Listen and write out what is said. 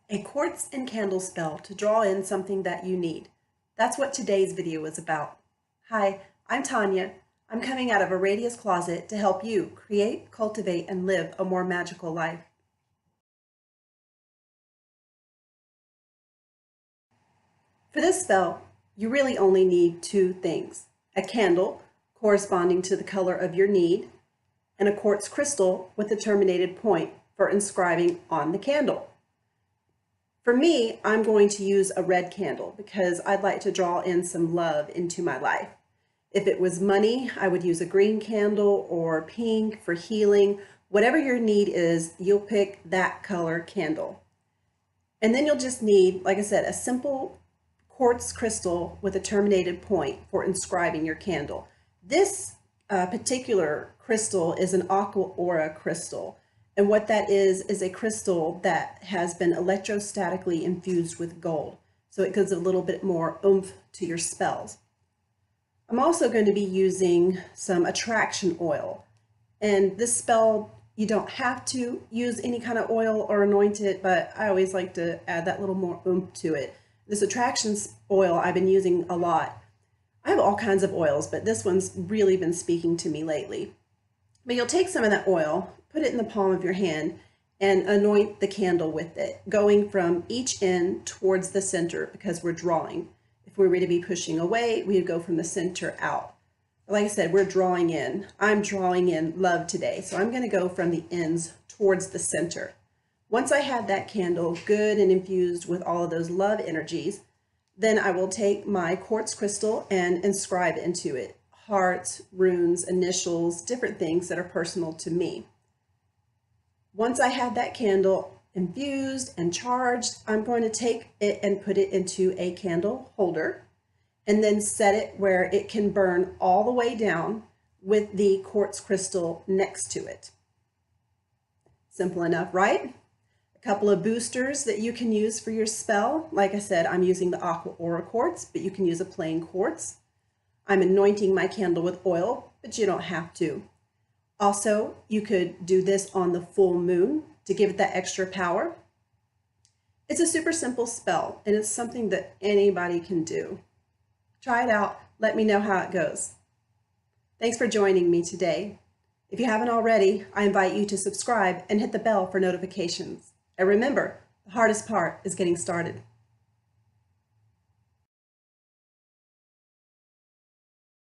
A quartz and candle spell to draw in something that you need. That's what today's video is about. Hi, I'm Tanya. I'm coming out of Aradia's closet to help you create, cultivate, and live a more magical life. For this spell, you really only need two things: a candle corresponding to the color of your need, and a quartz crystal with a terminated point for inscribing on the candle. For me, I'm going to use a red candle because I'd like to draw in some love into my life. If it was money, I would use a green candle, or pink for healing. Whatever your need is, you'll pick that color candle. And then you'll just need, like I said, a simple quartz crystal with a terminated point for inscribing your candle. This particular crystal is an aqua aura crystal. And what that is a crystal that has been electrostatically infused with gold. So it gives a little bit more oomph to your spells. I'm also going to be using some attraction oil. And this spell, you don't have to use any kind of oil or anoint it, but I always like to add that little more oomph to it. This attraction oil I've been using a lot. I have all kinds of oils, but this one's really been speaking to me lately. But you'll take some of that oil, put it in the palm of your hand, and anoint the candle with it, going from each end towards the center because we're drawing. If we were to be pushing away, we would go from the center out. Like I said, we're drawing in. I'm drawing in love today, so I'm going to go from the ends towards the center. Once I have that candle good and infused with all of those love energies, then I will take my quartz crystal and inscribe into it hearts, runes, initials, different things that are personal to me. Once I have that candle infused and charged, I'm going to take it and put it into a candle holder and then set it where it can burn all the way down with the quartz crystal next to it. Simple enough, right? A couple of boosters that you can use for your spell. Like I said, I'm using the aqua aura quartz, but you can use a plain quartz. I'm anointing my candle with oil, but you don't have to. Also, you could do this on the full moon to give it that extra power. It's a super simple spell, and it's something that anybody can do. Try it out. Let me know how it goes. Thanks for joining me today. If you haven't already, I invite you to subscribe and hit the bell for notifications. And remember, the hardest part is getting started.